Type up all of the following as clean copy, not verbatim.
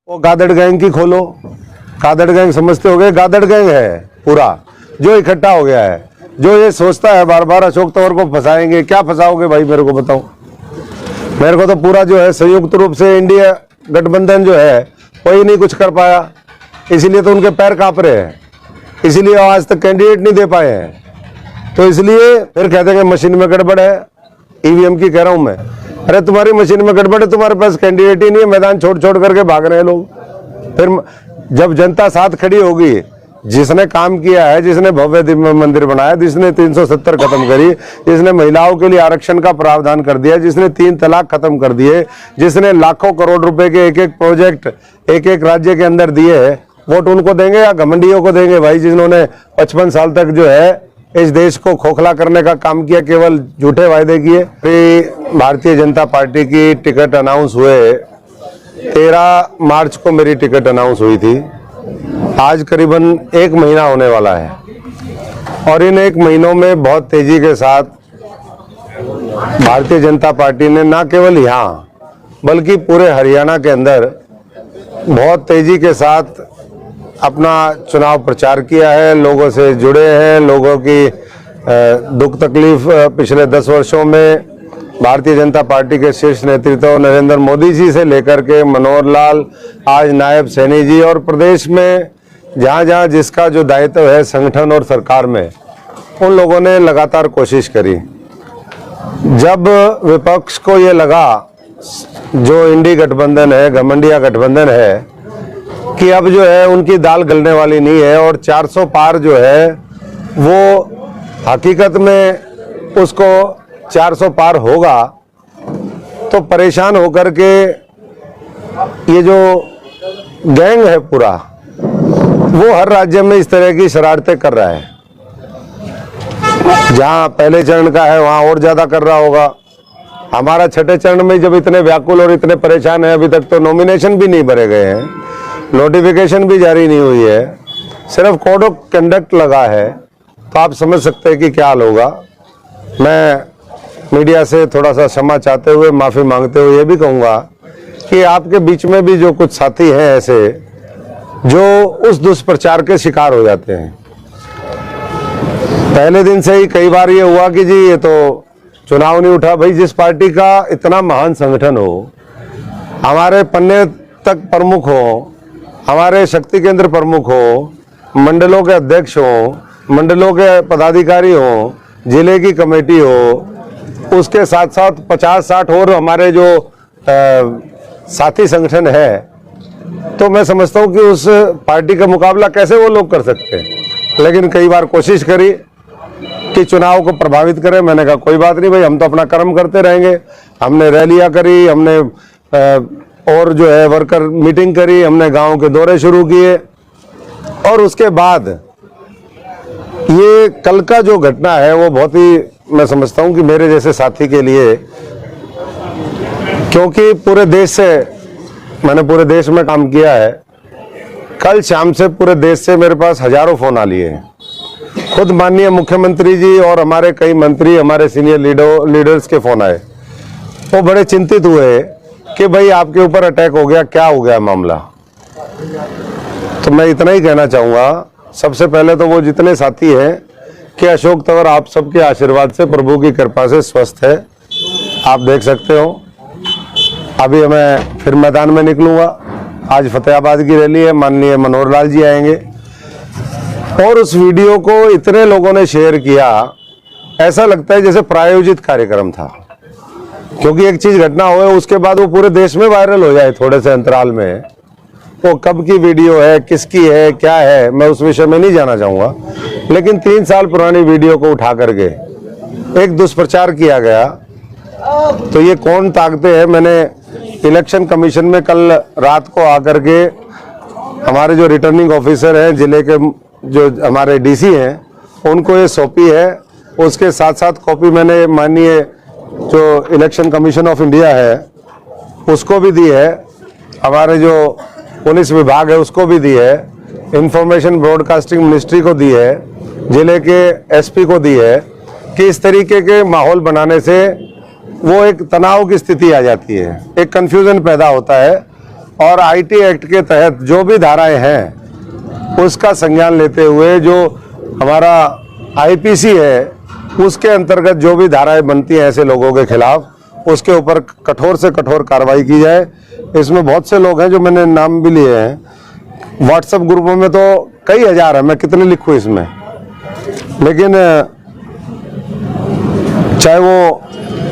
वो गादड़ गैंग की खोलो। गादड़ गैंग समझते हो गए, गादड़ गैंग है पूरा जो इकट्ठा हो गया है, जो ये सोचता है बार बार अशोक तंवर को फंसाएंगे। क्या फंसाओगे भाई, मेरे को बताओ। मेरे को तो पूरा जो है संयुक्त रूप से इंडिया गठबंधन जो है वही नहीं कुछ कर पाया, इसीलिए तो उनके पैर कांप रहे हैं, इसीलिए आज तक कैंडिडेट नहीं दे पाए हैं। तो इसलिए फिर कहते हैं कि मशीन में गड़बड़ है, ईवीएम की कह रहा हूं मैं। अरे तुम्हारी मशीन में गड़बड़ है, तुम्हारे पास कैंडिडेट ही नहीं है, मैदान छोड़ छोड़ करके भाग रहे हैं लोग। फिर जब जनता साथ खड़ी होगी, जिसने काम किया है, जिसने भव्य दिव्य मंदिर बनाया, जिसने 370 खत्म करी, जिसने महिलाओं के लिए आरक्षण का प्रावधान कर दिया, जिसने 3 तलाक खत्म कर दिए, जिसने लाखों करोड़ रुपए के एक एक प्रोजेक्ट एक एक राज्य के अंदर दिए, वोट उनको देंगे या घमंडियों को देंगे भाई, जिन्होंने 55 साल तक जो है इस देश को खोखला करने का काम किया, केवल झूठे वायदे किए। भारतीय जनता पार्टी की टिकट अनाउंस हुए 13 मार्च को मेरी टिकट अनाउंस हुई थी। आज करीबन 1 महीना होने वाला है और इन 1 महीनों में बहुत तेजी के साथ भारतीय जनता पार्टी ने न केवल यहाँ बल्कि पूरे हरियाणा के अंदर बहुत तेजी के साथ अपना चुनाव प्रचार किया है, लोगों से जुड़े हैं। लोगों की दुख तकलीफ पिछले 10 वर्षों में भारतीय जनता पार्टी के शीर्ष नेतृत्व नरेंद्र मोदी जी से लेकर के मनोहर लाल, आज नायब सैनी जी, और प्रदेश में जहाँ जहाँ जिसका जो दायित्व है संगठन और सरकार में, उन लोगों ने लगातार कोशिश करी। जब विपक्ष को ये लगा, जो इंडी गठबंधन है, घमंडिया गठबंधन है, कि अब जो है उनकी दाल गलने वाली नहीं है और 400 पार जो है वो हकीकत में उसको 400 पार होगा, तो परेशान होकर के ये जो गैंग है पूरा, वो हर राज्य में इस तरह की शरारतें कर रहा है। जहां पहले चरण का है वहां और ज्यादा कर रहा होगा। हमारा छठे चरण में जब इतने व्याकुल और इतने परेशान है, अभी तक तो नॉमिनेशन भी नहीं भरे गए हैं, नोटिफिकेशन भी जारी नहीं हुई है, सिर्फ कोड ऑफ कंडक्ट लगा है, तो आप समझ सकते हैं कि क्या हाल होगा। मैं मीडिया से थोड़ा सा क्षमा चाहते हुए, माफी मांगते हुए ये भी कहूँगा कि आपके बीच में भी जो कुछ साथी हैं ऐसे, जो उस दुष्प्रचार के शिकार हो जाते हैं। पहले दिन से ही कई बार ये हुआ कि जी ये तो चुनाव नहीं उठा। भाई, जिस पार्टी का इतना महान संगठन हो, हमारे पन्ने तक प्रमुख हो, हमारे शक्ति केंद्र प्रमुख हो, मंडलों के अध्यक्ष हो, मंडलों के पदाधिकारी हो, जिले की कमेटी हो, उसके साथ साथ 50-60 और हमारे जो साथी संगठन है, तो मैं समझता हूँ कि उस पार्टी का मुकाबला कैसे वो लोग कर सकते हैं। लेकिन कई बार कोशिश करी कि चुनाव को प्रभावित करें। मैंने कहा कोई बात नहीं भाई, हम तो अपना कर्म करते रहेंगे। हमने रैलियां करी, हमने और जो है वर्कर मीटिंग करी, हमने गांव के दौरे शुरू किए, और उसके बाद ये कल का जो घटना है वो बहुत ही, मैं समझता हूं कि मेरे जैसे साथी के लिए, क्योंकि पूरे देश से मैंने पूरे देश में काम किया है, कल शाम से पूरे देश से मेरे पास हजारों फोन आ लिए हैं। खुद माननीय मुख्यमंत्री जी और हमारे कई मंत्री, हमारे सीनियर लीडर्स के फोन आए। वो बड़े चिंतित हुए कि भाई आपके ऊपर अटैक हो गया, क्या हो गया मामला। तो मैं इतना ही कहना चाहूँगा, सबसे पहले तो वो जितने साथी हैं, कि अशोक तंवर आप सबके आशीर्वाद से, प्रभु की कृपा से स्वस्थ है। आप देख सकते हो, अभी मैं फिर मैदान में निकलूंगा। आज फतेहाबाद की रैली है, माननीय मनोहर लाल जी आएंगे। और उस वीडियो को इतने लोगों ने शेयर किया, ऐसा लगता है जैसे प्रायोजित कार्यक्रम था। क्योंकि एक चीज घटना हो उसके बाद वो पूरे देश में वायरल हो जाए थोड़े से अंतराल में, वो कब की वीडियो है, किसकी है, क्या है, मैं उस विषय में नहीं जाना चाहूंगा। लेकिन 3 साल पुरानी वीडियो को उठा करके एक दुष्प्रचार किया गया, तो ये कौन ताकते हैं। मैंने इलेक्शन कमीशन में कल रात को आकर के हमारे जो रिटर्निंग ऑफिसर हैं, जिले के जो हमारे डीसी हैं, उनको ये सौंपी है। उसके साथ साथ कॉपी मैंने माननीय जो इलेक्शन कमीशन ऑफ इंडिया है उसको भी दी है, हमारे जो पुलिस विभाग है उसको भी दी है, इंफॉर्मेशन ब्रॉडकास्टिंग मिनिस्ट्री को दी है, जिले के एसपी को दी है, कि इस तरीके के माहौल बनाने से वो एक तनाव की स्थिति आ जाती है, एक कंफ्यूजन पैदा होता है और आईटी एक्ट के तहत जो भी धाराएं हैं उसका संज्ञान लेते हुए जो हमारा आईपीसी है उसके अंतर्गत जो भी धाराएं बनती हैं ऐसे लोगों के खिलाफ उसके ऊपर कठोर से कठोर कार्रवाई की जाए। इसमें बहुत से लोग हैं जो मैंने नाम भी लिए हैं, व्हाट्सएप ग्रुपों में तो कई हजार है, मैं कितने लिखूं इसमें। लेकिन चाहे वो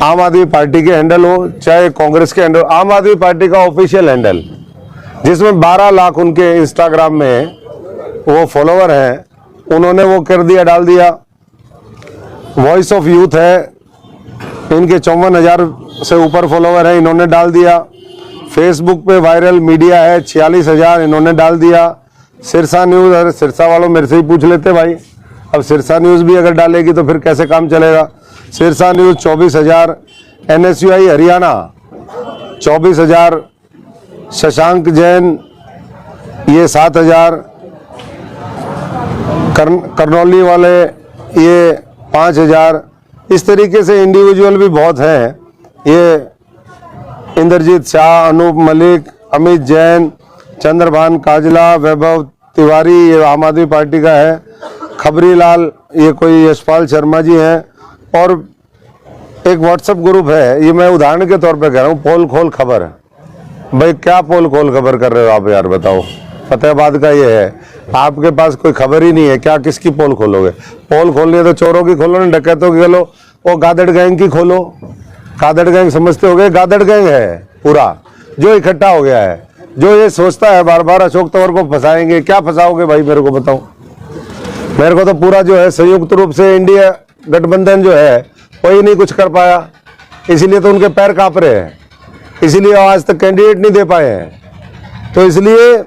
आम आदमी पार्टी के हैंडल हो चाहे कांग्रेस के हैंडल, आम आदमी पार्टी का ऑफिशियल हैंडल जिसमें 12 लाख उनके इंस्टाग्राम में वो फॉलोवर हैं, उन्होंने वो कर दिया, डाल दिया। वॉइस ऑफ यूथ है, इनके 54,000 से ऊपर फॉलोवर हैं, इन्होंने डाल दिया। फेसबुक पे वायरल मीडिया है 46,000, इन्होंने डाल दिया। सिरसा न्यूज़, अरे सिरसा वालों मेरे से ही पूछ लेते भाई, अब सिरसा न्यूज़ भी अगर डालेगी तो फिर कैसे काम चलेगा। सिरसा न्यूज़ 24,000, NSUI हरियाणा 24,000, शशांक जैन ये 7,000, करनौली वाले ये 5,000। इस तरीके से इंडिविजुअल भी बहुत हैं, ये इंद्रजीत शाह, अनूप मलिक, अमित जैन, चंद्रभान काजला, वैभव तिवारी ये आम आदमी पार्टी का है, खबरी लाल ये कोई यशपाल शर्मा जी हैं। और एक व्हाट्सएप ग्रुप है, ये मैं उदाहरण के तौर पे कह रहा हूँ, पोल खोल खबर। भाई क्या पोल खोल खबर कर रहे हो आप यार, बताओ। फतेहाबाद का ये है, आपके पास कोई खबर ही नहीं है, क्या किसकी पोल खोलोगे? पोल खोलनी है तो चोरों की खोलो, ना डकैतों की खोलो, वो गादड़ गैंग की खोलो। गादड़ गैंग समझते हो गए, गादड़ गैंग है पूरा जो इकट्ठा हो गया है, जो ये सोचता है बार बार अशोक तंवर को फंसाएंगे। क्या फंसाओगे भाई मेरे को बताओ। मेरे को तो पूरा जो है संयुक्त रूप से इंडिया गठबंधन जो है वही नहीं कुछ कर पाया, इसीलिए तो उनके पैर कांप रहे हैं, इसीलिए आज तक कैंडिडेट नहीं दे पाए हैं। तो इसलिए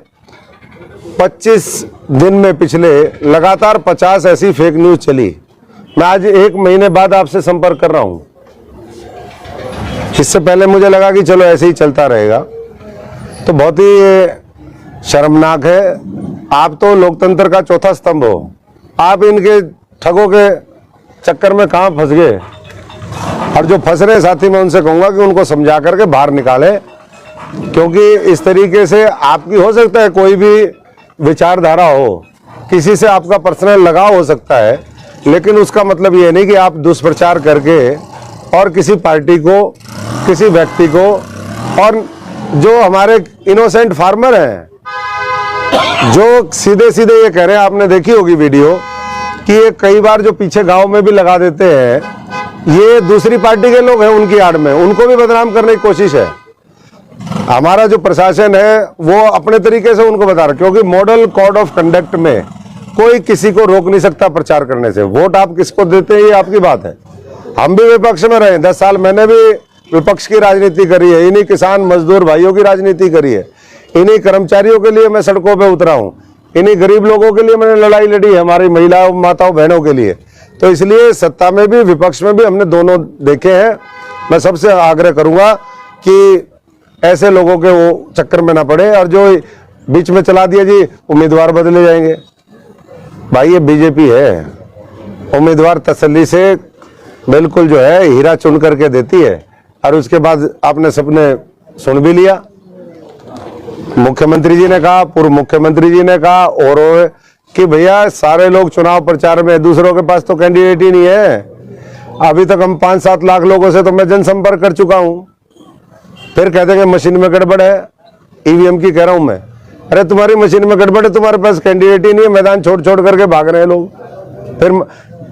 25 दिन में पिछले लगातार 50 ऐसी फेक न्यूज चली। मैं आज 1 महीने बाद आपसे संपर्क कर रहा हूं। इससे पहले मुझे लगा कि चलो ऐसे ही चलता रहेगा, तो बहुत ही शर्मनाक है। आप तो लोकतंत्र का चौथा स्तंभ हो, आप इनके ठगों के चक्कर में कहां फंस गए। और जो फंस रहे साथी, मैं उनसे कहूंगा कि उनको समझा करके बाहर निकाले, क्योंकि इस तरीके से आपकी हो सकता है कोई भी विचारधारा हो, किसी से आपका पर्सनल लगाव हो सकता है, लेकिन उसका मतलब ये नहीं कि आप दुष्प्रचार करके और किसी पार्टी को, किसी व्यक्ति को, और जो हमारे इनोसेंट फार्मर हैं जो सीधे सीधे ये कह रहे हैं, आपने देखी होगी वीडियो कि ये कई बार जो पीछे गांव में भी लगा देते हैं, ये दूसरी पार्टी के लोग हैं उनकी आड़ में, उनको भी बदनाम करने की कोशिश है। हमारा जो प्रशासन है वो अपने तरीके से उनको बता रहा है, क्योंकि मॉडल कोड ऑफ कंडक्ट में कोई किसी को रोक नहीं सकता प्रचार करने से। वोट आप किसको देते हैं ये आपकी बात है। हम भी विपक्ष में रहे 10 साल, मैंने भी विपक्ष की राजनीति करी है, इन्हीं किसान मजदूर भाइयों की राजनीति करी है, इन्हीं कर्मचारियों के लिए मैं सड़कों पे उतरा हूँ, इन्हीं गरीब लोगों के लिए मैंने लड़ाई लड़ी है, हमारी महिलाओं माताओं बहनों के लिए। तो इसलिए सत्ता में भी विपक्ष में भी हमने दोनों देखे हैं। मैं सबसे आग्रह करूंगा कि ऐसे लोगों के वो चक्कर में ना पड़े, और जो बीच में चला दिया जी उम्मीदवार बदले जाएंगे, भाई ये बीजेपी है, उम्मीदवार तसल्ली से बिल्कुल जो है हीरा चुन करके देती है, और उसके बाद आपने सबने सुन भी लिया। मुख्यमंत्री जी ने कहा, पूर्व मुख्यमंत्री जी ने कहा और कि भैया सारे लोग चुनाव प्रचार में, दूसरों के पास तो कैंडिडेट ही नहीं है। अभी तक हम 5-7 लाख लोगों से तो मैं जनसंपर्क कर चुका हूं। फिर कहते हैं कि मशीन में गड़बड़ है, ईवीएम की कह रहा हूं मैं। अरे तुम्हारी मशीन में गड़बड़ है, तुम्हारे पास कैंडिडेट ही नहीं है, मैदान छोड़ छोड़ करके भाग रहे हैं लोग। फिर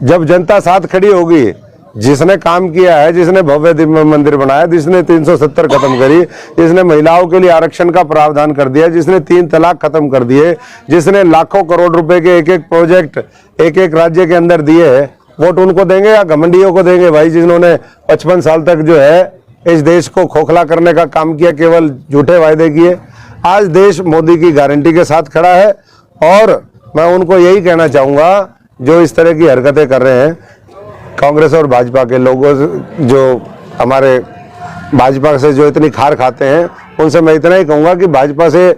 जब जनता साथ खड़ी होगी, जिसने काम किया है, जिसने भव्य दिव्य मंदिर बनाया, जिसने 370 खत्म करी, जिसने महिलाओं के लिए आरक्षण का प्रावधान कर दिया, जिसने 3 तलाक खत्म कर दिए, जिसने लाखों करोड़ रुपए के एक एक प्रोजेक्ट एक एक राज्य के अंदर दिए, वोट उनको देंगे या घमंडियों को देंगे भाई, जिन्होंने 55 साल तक जो है इस देश को खोखला करने का काम किया, केवल झूठे वायदे किए। आज देश मोदी की गारंटी के साथ खड़ा है, और मैं उनको यही कहना चाहूंगा जो इस तरह की हरकतें कर रहे हैं, कांग्रेस और भाजपा के लोगों जो हमारे भाजपा से जो इतनी खार खाते हैं, उनसे मैं इतना ही कहूंगा कि भाजपा से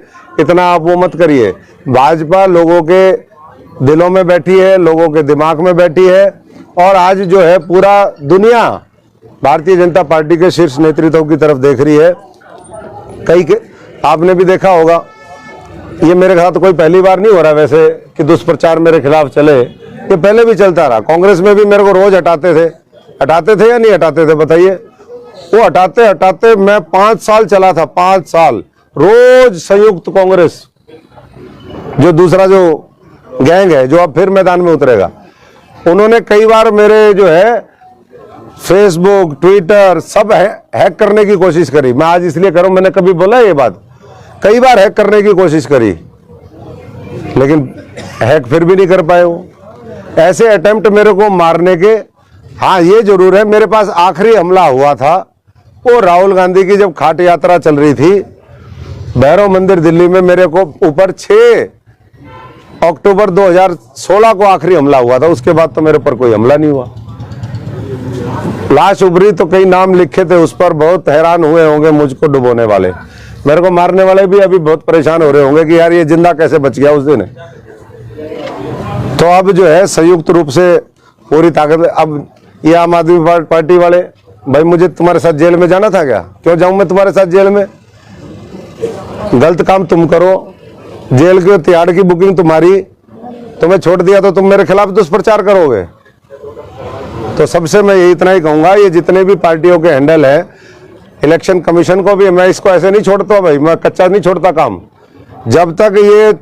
इतना आप वो मत करिए। भाजपा लोगों के दिलों में बैठी है, लोगों के दिमाग में बैठी है, और आज जो है पूरा दुनिया भारतीय जनता पार्टी के शीर्ष नेतृत्व की तरफ देख रही है। आपने भी देखा होगा, ये मेरे साथ कोई पहली बार नहीं हो रहा वैसे कि दुष्प्रचार मेरे खिलाफ चले, ये पहले भी चलता रहा। कांग्रेस में भी मेरे को रोज हटाते थे या नहीं हटाते थे बताइए? वो हटाते हटाते मैं 5 साल चला था, 5 साल रोज संयुक्त कांग्रेस, जो दूसरा जो गैंग है जो अब फिर मैदान में उतरेगा, उन्होंने कई बार मेरे जो है फेसबुक ट्विटर सब हैक करने की कोशिश करी। मैं आज इसलिए करूं, मैंने कभी बोला ये बात, कई बार हैक करने की कोशिश करी लेकिन हैक फिर भी नहीं कर पाए। वो ऐसे अटेम्प्ट मेरे को मारने के, हाँ ये जरूर है, मेरे पास आखिरी हमला हुआ था वो राहुल गांधी की जब खाट यात्रा चल रही थी भैरव मंदिर दिल्ली में, मेरे को ऊपर 6 अक्टूबर 2016 को आखिरी हमला हुआ था। उसके बाद तो मेरे पर कोई हमला नहीं हुआ। लाश उभरी तो कई नाम लिखे थे उस पर, बहुत हैरान हुए होंगे मुझको डुबोने वाले, मेरे को मारने वाले भी अभी बहुत परेशान हो रहे होंगे कि यार ये जिंदा कैसे बच गया उस दिन। तो अब जो है संयुक्त रूप से पूरी ताकत, अब ये आम आदमी पार्टी वाले, भाई मुझे तुम्हारे साथ जेल में जाना था क्या? क्यों जाऊं मैं तुम्हारे साथ जेल में? गलत काम तुम करो, जेल के तिहाड़ की बुकिंग तुम्हारी, तुम्हें छोड़ दिया तो तुम मेरे खिलाफ दुष्प्रचार करोगे। तो सबसे मैं ये इतना ही कहूंगा, ये जितने भी पार्टियों के हैंडल है, इलेक्शन कमीशन को भी, मैं इसको ऐसे नहीं छोड़ता भाई, मैं कच्चा नहीं छोड़ता काम। जब तक ये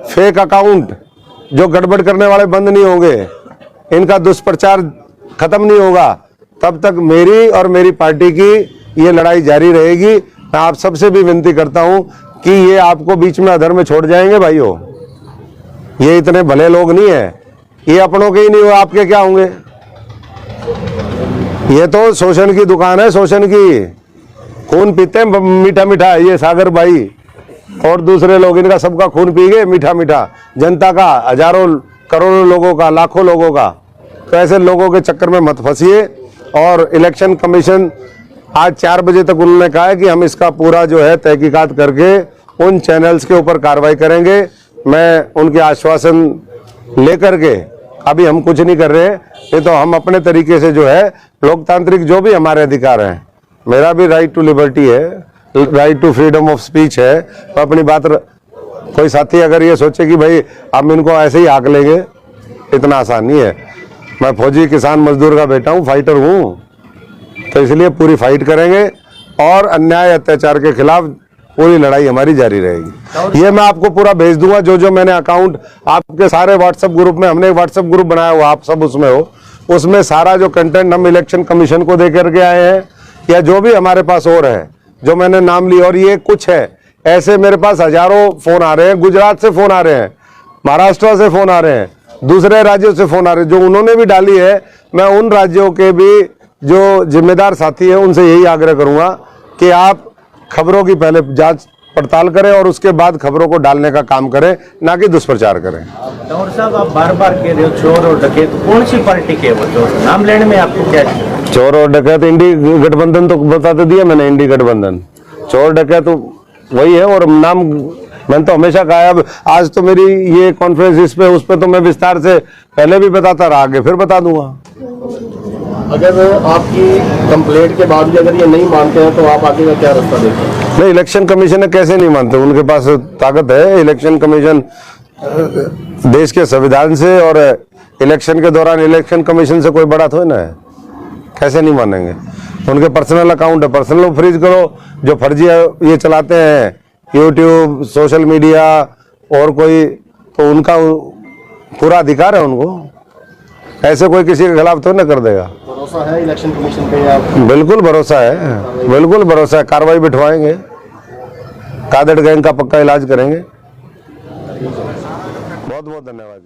फेक अकाउंट जो गड़बड़ करने वाले बंद नहीं होंगे, इनका दुष्प्रचार खत्म नहीं होगा, तब तक मेरी और मेरी पार्टी की ये लड़ाई जारी रहेगी। मैं आप सबसे भी विनती करता हूं कि ये आपको बीच में अधर में छोड़ जाएंगे भाइयों, ये इतने भले लोग नहीं है, ये अपनों के ही नहीं हो, आपके क्या होंगे? ये तो शोषण की दुकान है, शोषण की, खून पीते हैं मीठा मीठा, ये सागर भाई और दूसरे लोग, इनका सबका खून पी गए मीठा मीठा, जनता का, हजारों करोड़ों लोगों का, लाखों लोगों का। तो ऐसे लोगों के चक्कर में मत फंसिए। और इलेक्शन कमीशन आज 4 बजे तक उन्होंने कहा है कि हम इसका पूरा जो है तहकीकात करके उन चैनल्स के ऊपर कार्रवाई करेंगे। मैं उनके आश्वासन लेकर के, अभी हम कुछ नहीं कर रहे, ये तो हम अपने तरीके से जो है लोकतांत्रिक जो भी हमारे अधिकार हैं, मेरा भी राइट टू लिबर्टी है, right to freedom of speech है, तो अपनी बात कोई साथी अगर ये सोचे कि भाई हम इनको ऐसे ही हाक लेंगे, इतना आसान नहीं है। मैं फौजी किसान मजदूर का बेटा हूँ, फाइटर हूँ, तो इसलिए पूरी फाइट करेंगे और अन्याय अत्याचार के खिलाफ पूरी लड़ाई हमारी जारी रहेगी। ये मैं आपको पूरा भेज दूंगा, जो मैंने अकाउंट आपके सारे व्हाट्सएप ग्रुप में, हमने एक व्हाट्सएप ग्रुप बनाया हुआ, आप सब उसमें हो, उसमें सारा जो कंटेंट हम इलेक्शन कमीशन को दे करके आए हैं या जो भी हमारे पास और है, जो मैंने नाम ली, और ये कुछ है ऐसे मेरे पास हजारों फोन आ रहे हैं, गुजरात से फोन आ रहे हैं, महाराष्ट्र से फोन आ रहे हैं, दूसरे राज्यों से फोन आ रहे हैं, जो उन्होंने भी डाली है। मैं उन राज्यों के भी जो जिम्मेदार साथी है उनसे यही आग्रह करूंगा कि आप खबरों की पहले जांच पड़ताल करें और उसके बाद खबरों को डालने का काम करें, ना कि दुष्प्रचार करें। तंवर साहब, आप बार बार कह रहे हो चोर और डकैत, कौन सी पार्टी के वो चोर? नाम लेने में आपको क्या? चोर और डकैत इंडी गठबंधन तो बताते दिया मैंने, इंडी गठबंधन, चोर डकैत तो वही है। और नाम मैंने तो हमेशा कहा है, अब आज तो मेरी ये कॉन्फ्रेंस इस पे उस पे तो मैं विस्तार से पहले भी बताता रहा, आगे फिर बता दूंगा। अगर आपकी कंप्लेंट के बाद भी अगर ये नहीं मानते हैं तो आप आगे का क्या रास्ता देखते हैं? नहीं, इलेक्शन कमीशन कैसे नहीं मानते, उनके पास ताकत है। इलेक्शन कमीशन देश के संविधान से और इलेक्शन के दौरान इलेक्शन कमीशन से कोई बड़ा थोड़ी ना है, कैसे नहीं मानेंगे? उनके पर्सनल अकाउंट है, पर्सनल फ्रीज करो। जो फर्जी ये चलाते हैं यूट्यूब, सोशल मीडिया और कोई, तो उनका पूरा अधिकार है उनको, ऐसे कोई किसी के खिलाफ तो न कर देगा। भरोसा है इलेक्शन कमीशन पे आप? बिल्कुल भरोसा है, बिल्कुल भरोसा है। कार्रवाई बिठवाएंगे, कादड़ गैंग का पक्का इलाज करेंगे। बहुत बहुत धन्यवाद।